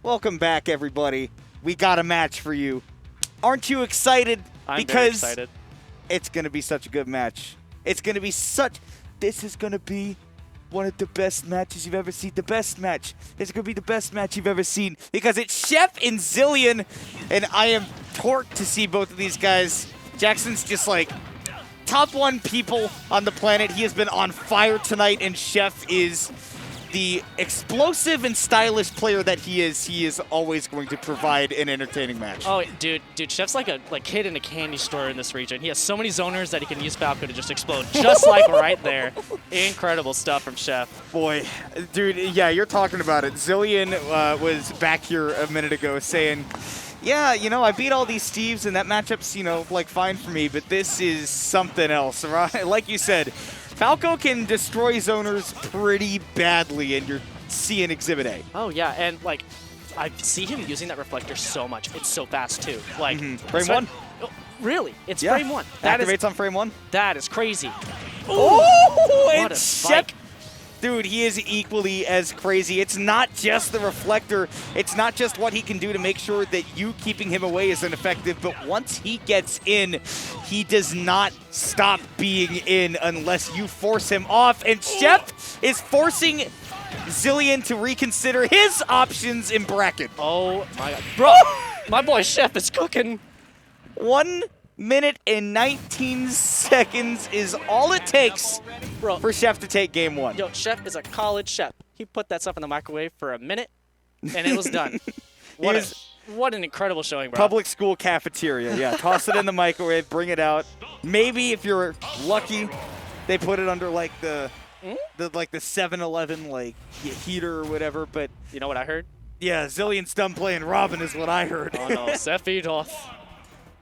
Welcome back, everybody. We got a match for you. Aren't you excited? I'm very excited. It's going to be such a good match. It's going to be such... This is going to be one of the best matches you've ever seen. The best match. It's going to be the best match you've ever seen because it's Chef and Xillion, and I am torqued to see both of these guys. Jackson's just like top one people on the planet. He has been on fire tonight, and Chef is the explosive and stylish player that he is always going to provide an entertaining match. Oh, dude, Chef's like a kid in a candy store in this region. He has so many zoners that he can use Falco to just explode, just like right there. Incredible stuff from Chef. Boy, dude, yeah, you're talking about it. Xillion was back here a minute ago saying, yeah, you know, I beat all these Steves, and that matchup's, you know, like fine for me, but this is something else, right? Like you said, Falco can destroy zoners pretty badly, and you're seeing Exhibit A. Oh, yeah, and, like, I see him using that reflector so much. It's so fast, too. Like, Frame one? Oh, really? It's frame one. That activates on frame one? That is crazy. Oh, what a spike. Dude, he is equally as crazy. It's not just the reflector. It's not just what he can do to make sure that you keeping him away isn't effective, but once he gets in, he does not stop being in unless you force him off. And Chef is forcing Xillion to reconsider his options in bracket. Oh, my God. Bro, my boy Chef is cooking. 1 minute and 19 seconds is all it takes for Chef to take game one. Yo, Chef is a college chef. He put that stuff in the microwave for a minute, and it was done. What an incredible showing, bro. Public school cafeteria, yeah. Toss it in the microwave, bring it out. Maybe if you're lucky, they put it under like the 7-Eleven like heater or whatever. But you know what I heard? Yeah, Xillion's done playing Robin is what I heard. Oh no, Sephiroth off.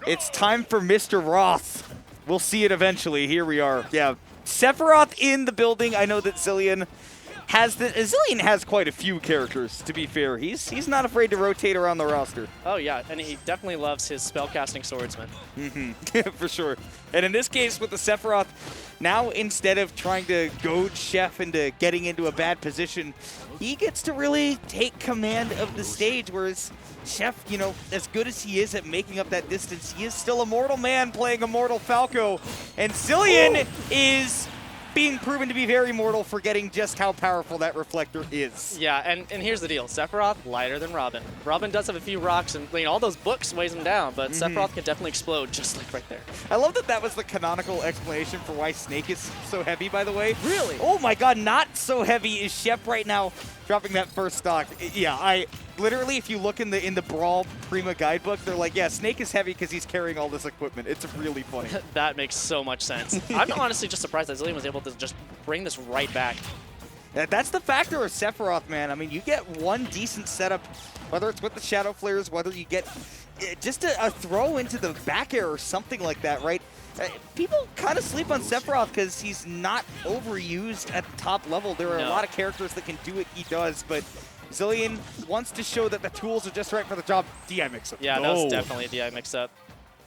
It's time for Mr. Roth. We'll see it eventually. Here we are. Yeah, Sephiroth in the building. I know that Xillion has quite a few characters, to be fair. He's not afraid to rotate around the roster. Oh, yeah, and he definitely loves his spellcasting swordsman. For sure. And in this case, with the Sephiroth, now instead of trying to goad Chef into getting into a bad position, he gets to really take command of the stage, whereas Chef, you know, as good as he is at making up that distance, he is still a mortal man playing a mortal Falco. And Xillion is being proven to be very mortal, forgetting just how powerful that reflector is. Yeah, and here's the deal. Sephiroth, lighter than Robin. Robin does have a few rocks, and all those books weighs him down, but Sephiroth can definitely explode just like right there. I love that that was the canonical explanation for why Snake is so heavy, by the way. Really? Oh my god, not so heavy is Shep right now, dropping that first stock. Yeah, literally, if you look in the Brawl Prima guidebook, they're like, yeah, Snake is heavy because he's carrying all this equipment. It's really funny. That makes so much sense. I'm honestly just surprised that Xillion was able to just bring this right back. That's the factor of Sephiroth, man. I mean, you get one decent setup, whether it's with the Shadow Flares, whether you get just a throw into the back air or something like that, right? People kind of sleep on Sephiroth because he's not overused at the top level. There are a lot of characters that can do what he does, but Xillion wants to show that the tools are just right for the job. DI mix-up. Yeah, that was definitely a DI mix-up.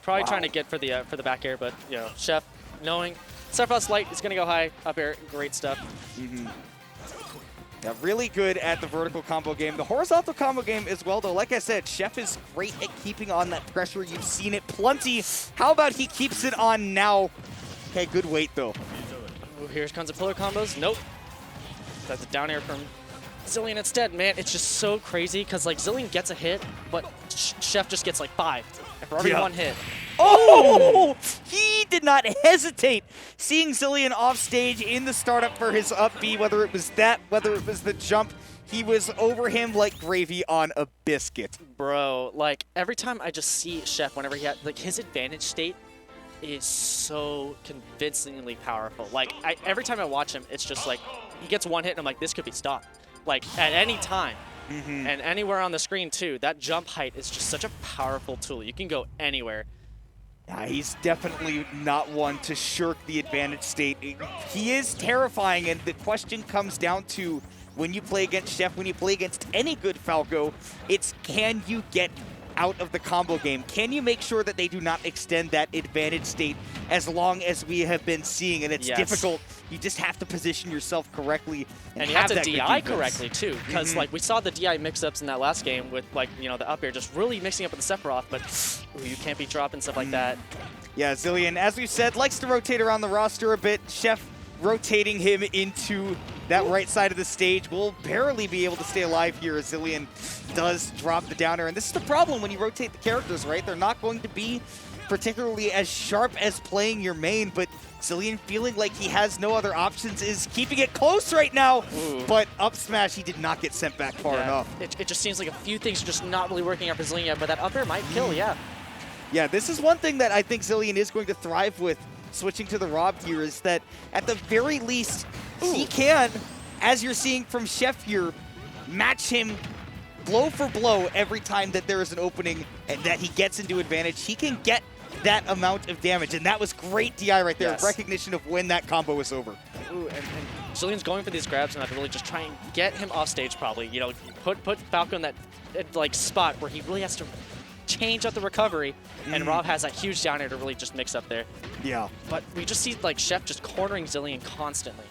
Probably trying to get for the back air, but you know, Chef knowing Sephiroth's light is going to go high up air. Great stuff. Yeah, really good at the vertical combo game. The horizontal combo game as well, though. Like I said, Chef is great at keeping on that pressure. You've seen it plenty. How about he keeps it on now? Okay, good weight, though. Oh, here comes the pillar combos. Nope. That's a down air from Xillion instead. Man, it's just so crazy because like Xillion gets a hit, but Chef just gets like 5 for every one hit. Oh! He did not hesitate seeing Xillion off stage in the startup for his up B, whether it was that, whether it was the jump. He was over him like gravy on a biscuit. Bro, like every time I just see Chef, whenever he had, like his advantage state is so convincingly powerful. Like every time I watch him, it's just like he gets one hit and I'm like, this could be stopped. Like at any time. And anywhere on the screen too. That jump height is just such a powerful tool. You can go anywhere. Yeah, he's definitely not one to shirk the advantage state. He is terrifying, and the question comes down to when you play against Chef, when you play against any good Falco, it's can you get out of the combo game? Can you make sure that they do not extend that advantage state as long as we have been seeing? And it's difficult. You just have to position yourself correctly and you have to that DI correctly too, because like we saw the DI mix-ups in that last game with like the up air just really mixing up with the Sephiroth, but you can't be dropping stuff like that. Yeah, Xillion, as we said, likes to rotate around the roster a bit. Chef rotating him into that right side of the stage will barely be able to stay alive here as Xillion does drop the downer. And this is the problem when you rotate the characters, right? They're not going to be particularly as sharp as playing your main, but Xillion feeling like he has no other options is keeping it close right now. But up smash, he did not get sent back far enough. It just seems like a few things are just not really working out for Xillion yet, but that up air might kill, Yeah, this is one thing that I think Xillion is going to thrive with switching to the Rob here, is that at the very least, he can, as you're seeing from Chef here, match him blow for blow every time that there is an opening and that he gets into advantage. He can get that amount of damage, and that was great DI right there, recognition of when that combo was over. And Xillion's going for these grabs and I have to really just try and get him off stage probably. Put Falco in that like spot where he really has to change up the recovery, and Rob has that huge down air to really just mix up there. Yeah. But we just see like Chef just cornering Xillion constantly.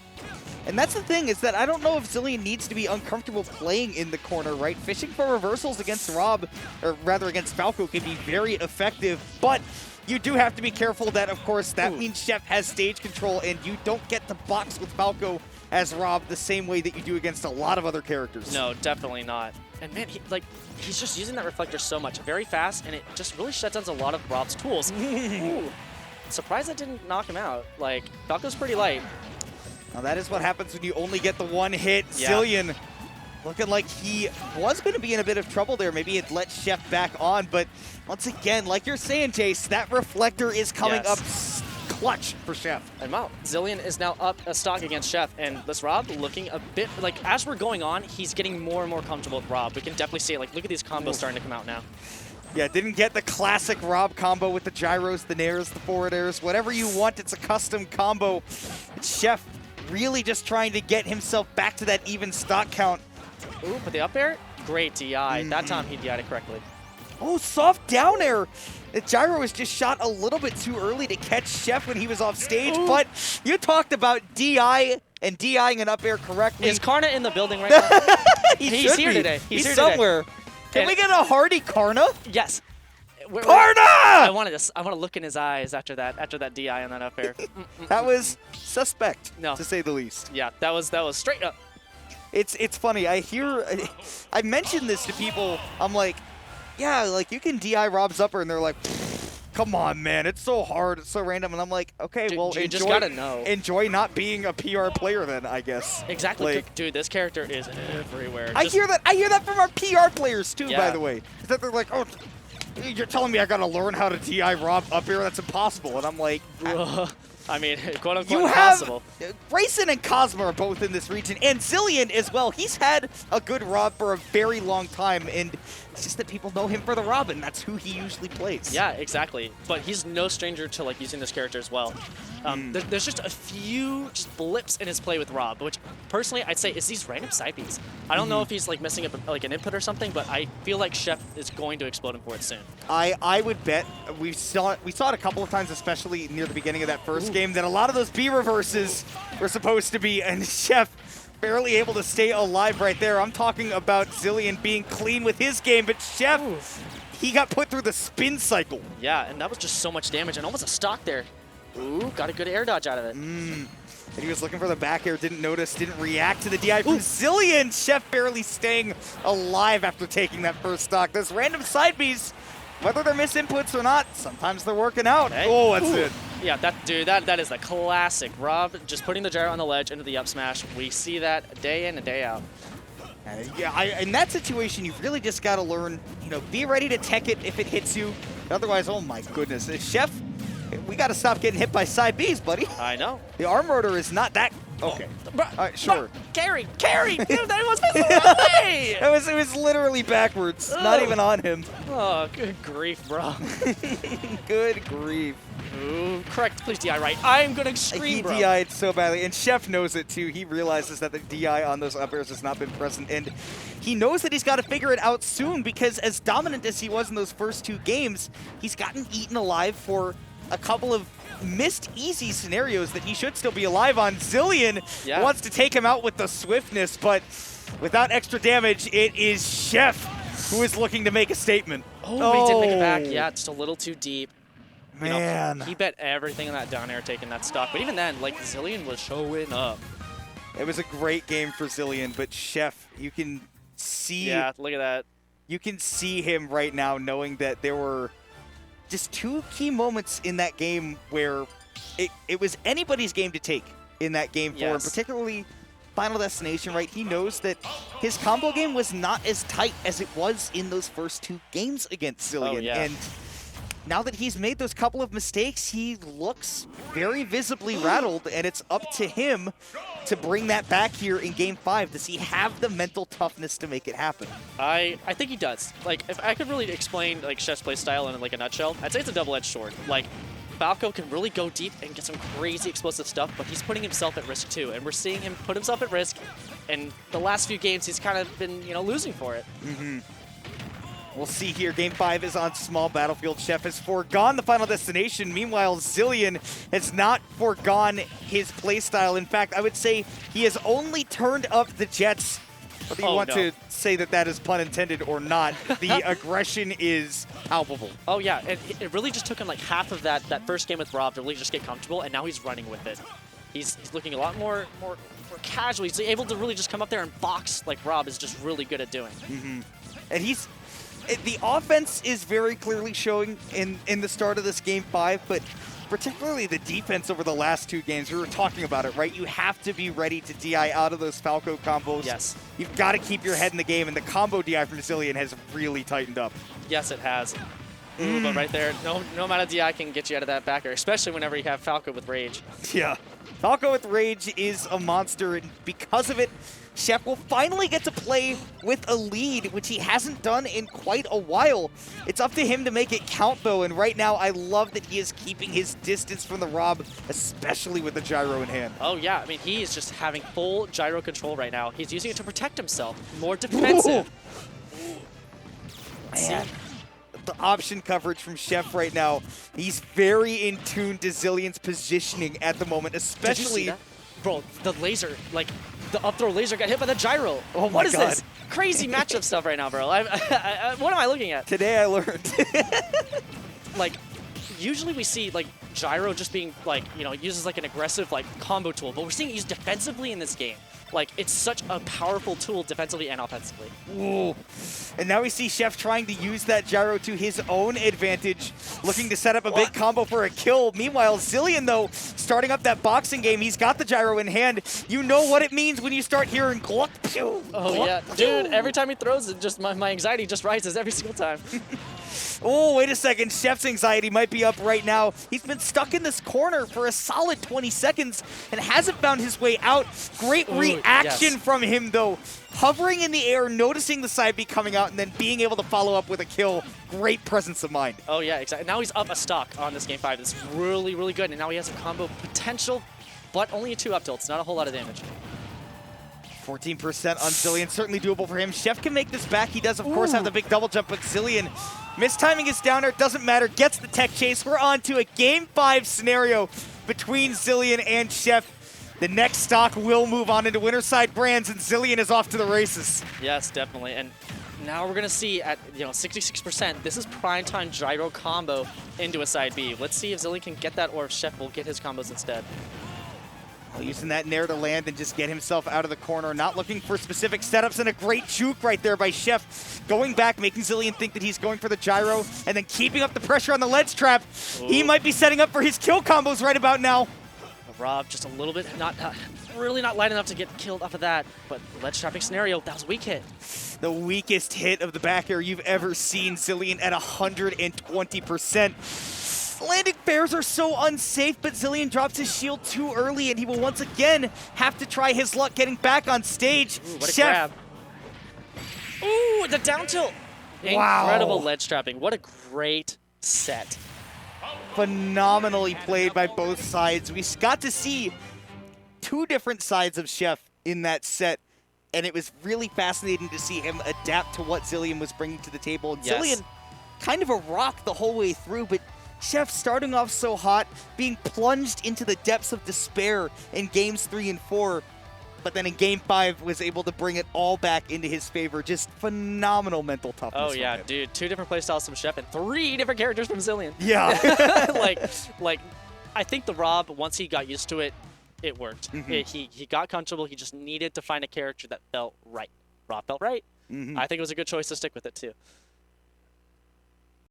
And that's the thing, is that I don't know if Xillion needs to be uncomfortable playing in the corner, right? Fishing for reversals against Rob, or rather against Falco, can be very effective, but you do have to be careful that, of course, that means Chef has stage control, and you don't get to box with Falco as Rob the same way that you do against a lot of other characters. No, definitely not. And man, he's just using that reflector so much, very fast, and it just really shuts down a lot of Rob's tools. Surprised that didn't knock him out. Like, Falco's pretty light. Now that is what happens when you only get the one hit. Xillion looking like he was going to be in a bit of trouble there. Maybe it let Chef back on, but once again, like you're saying, Jace, that reflector is coming up clutch for Chef. And wow, Xillion is now up a stock against Chef, and this Rob looking a bit, like as we're going on, he's getting more and more comfortable with Rob. We can definitely see it. Like, look at these combos starting to come out now. Yeah, didn't get the classic Rob combo with the gyros, the nairs, the forward airs, whatever you want, it's a custom combo. It's Chef really just trying to get himself back to that even stock count. Ooh, but the up air, great DI. That time he DI'd it correctly. Oh, soft down air. The gyro was just shot a little bit too early to catch Chef when he was off stage, but you talked about DI and DIing an up air correctly. Is Karna in the building right now? He's here today. He's here somewhere. Today. Can we get a hearty Karna? Yes. Karna! I want to look in his eyes after that DI on that up air. That was suspect, to say the least. Yeah, that was straight up. It's funny. I mentioned this to people. I'm like, yeah, like you can DI Rob's upper, and they're like, come on, man, it's so hard, it's so random. And I'm like, okay, well, you just gotta know. Enjoy not being a PR player then, I guess. Exactly. Like, dude, this character is everywhere. I hear that from our PR players too, by the way. That they're like, oh, you're telling me I gotta learn how to DI Rob up here? That's impossible. And I'm like, I mean, quote unquote impossible. Grayson and Cosmo are both in this region, and Xillion as well. He's had a good Rob for a very long time, and it's just that people know him for the Robin. That's who he usually plays. Yeah, exactly. But he's no stranger to like using this character as well. There's just a few blips in his play with Rob, which personally I'd say is these random side beats. I don't know if he's like missing like an input or something, but I feel like Chef is going to explode him for it soon. I would bet we saw it a couple of times, especially near the beginning of that first game, that a lot of those B reverses were supposed to be, and Chef barely able to stay alive right there. I'm talking about Xillion being clean with his game, but Chef, he got put through the spin cycle. Yeah, and that was just so much damage and almost a stock there. Ooh, got a good air dodge out of it. And he was looking for the back air, didn't notice, didn't react to the DI from Xillion. Chef barely staying alive after taking that first stock. Those random side Bs, whether they're misinputs or not, sometimes they're working out. Hey. Oh, that's it. Yeah, that is the classic. Rob just putting the gyro on the ledge into the up smash. We see that day in and day out. Yeah, in that situation, you've really just got to learn, be ready to tech it if it hits you. Otherwise, oh my goodness. Chef, we got to stop getting hit by side Bs, buddy. I know. The arm rotor is not that Okay. Sure. Carry! Dude, that was away! It was literally backwards, not even on him. Oh, good grief, bro. Good grief. Ooh, correct, please DI right. I'm gonna scream, bro. He DI'd so badly, and Chef knows it too. He realizes that the DI on those up airs has not been present, and he knows that he's got to figure it out soon, because as dominant as he was in those first 2 games, he's gotten eaten alive for a couple of missed easy scenarios that he should still be alive on. Xillion wants to take him out with the swiftness, but without extra damage, it is Chef who is looking to make a statement. Oh, he did make it back. Yeah, just a little too deep. Man. You know, he bet everything on that down air taking that stock. But even then, like, Xillion was showing up. It was a great game for Xillion, but Chef, you can see... Yeah, look at that. You can see him right now knowing that there were just 2 key moments in that game where it was anybody's game to take in that game for him, particularly Final Destination, right? He knows that his combo game was not as tight as it was in those first 2 games against Xillion. And now that he's made those couple of mistakes, he looks very visibly rattled, and it's up to him to bring that back here in Game 5. Does he have the mental toughness to make it happen? I think he does. Like, if I could really explain like Chef's play style in like a nutshell, I'd say it's a double-edged sword. Like, Falco can really go deep and get some crazy explosive stuff, but he's putting himself at risk too, and we're seeing him put himself at risk. And the last few games, he's kind of been, you know, losing for it. We'll see here. Game 5 is on small battlefield. Chef has foregone the Final Destination. Meanwhile, Xillion has not foregone his playstyle. In fact, I would say he has only turned up the jets. Whether you want to say that that is pun intended or not, the aggression is palpable. Oh, yeah. And it really just took him like half of that first game with Rob to really just get comfortable, and now he's running with it. He's looking a lot more casual. He's able to really just come up there and box like Rob is just really good at doing. And the offense is very clearly showing in the start of this Game 5, but particularly the defense over the last 2 games. We were talking about it, right? You have to be ready to DI out of those Falco combos. Yes. You've got to keep your head in the game, and the combo DI from Xillion has really tightened up. Yes, it has. Ooh, but right there, no amount of DI can get you out of that backer, especially whenever you have Falco with Rage. Yeah. Falco with Rage is a monster, and because of it, Chef will finally get to play with a lead, which he hasn't done in quite a while. It's up to him to make it count, though, and right now I love that he is keeping his distance from the Rob, especially with the gyro in hand. Oh, yeah. I mean, he is just having full gyro control right now. He's using it to protect himself. More defensive. Man. The option coverage from Chef right now, he's very in tune to Xillion's positioning at the moment, especially... Did you see that? Bro, the laser, like, the up throw laser got hit by the gyro. Oh what is this? Crazy matchup stuff right now, bro. What am I looking at? Today I learned. Like, usually we see, like, gyro just being, like, you know, uses, like, an aggressive, like, combo tool, but we're seeing it used defensively in this game. Like, it's such a powerful tool defensively and offensively. Ooh. And now we see Chef trying to use that gyro to his own advantage, looking to set up a big combo for a kill. Meanwhile, Xillion, though, starting up that boxing game, he's got the gyro in hand. You know what it means when you start hearing gluck, pew, oh, gluck, yeah. pew. Dude, every time he throws it, just my anxiety just rises every single time. Oh, wait a second. Chef's anxiety might be up right now. He's been stuck in this corner for a solid 20 seconds and hasn't found his way out. Great reaction from him, though. Hovering in the air, noticing the side B coming out, and then being able to follow up with a kill. Great presence of mind. Oh, yeah, exactly. Now he's up a stock on this Game 5. It's really, really good. And now he has a combo potential, but only a 2 up tilts. Not a whole lot of damage. 14% on Xillion, certainly doable for him. Chef can make this back. He does, of course, have the big double jump, but Xillion mistiming his down air, doesn't matter, gets the tech chase. We're on to a Game 5 scenario between Xillion and Chef. The next stock will move on into Winterside Brands, and Xillion is off to the races. Yes, definitely. And now we're going to see at 66%, this is primetime gyro combo into a side B. Let's see if Xillion can get that or if Chef will get his combos instead. Using that nair to land and just get himself out of the corner. Not looking for specific setups, and a great juke right there by Chef. Going back, making Xillion think that he's going for the gyro, and then keeping up the pressure on the ledge trap. Ooh. He might be setting up for his kill combos right about now. Rob just a little bit, really not light enough to get killed off of that. But ledge trapping scenario, that was a weak hit. The weakest hit of the back air you've ever seen. Xillion at 120%. Landing bears are so unsafe, but Xillion drops his shield too early, and he will once again have to try his luck getting back on stage. Ooh, what a grab. Ooh, the down tilt. Wow. Incredible ledge trapping. What a great set. Phenomenally played by both sides. We got to see two different sides of Chef in that set, and it was really fascinating to see him adapt to what Xillion was bringing to the table. And Yes. Xillion, kind of a rock the whole way through, but Chef starting off so hot, being plunged into the depths of despair in games 3 and 4, but then in game 5 was able to bring it all back into his favor. Just phenomenal mental toughness. Oh from yeah, him. dude. 2 different playstyles from Chef and 3 different characters from Xillion. Yeah. like, I think the Rob, once he got used to it, it worked. He got comfortable. He just needed to find a character that felt right. Rob felt right. I think it was a good choice to stick with it too.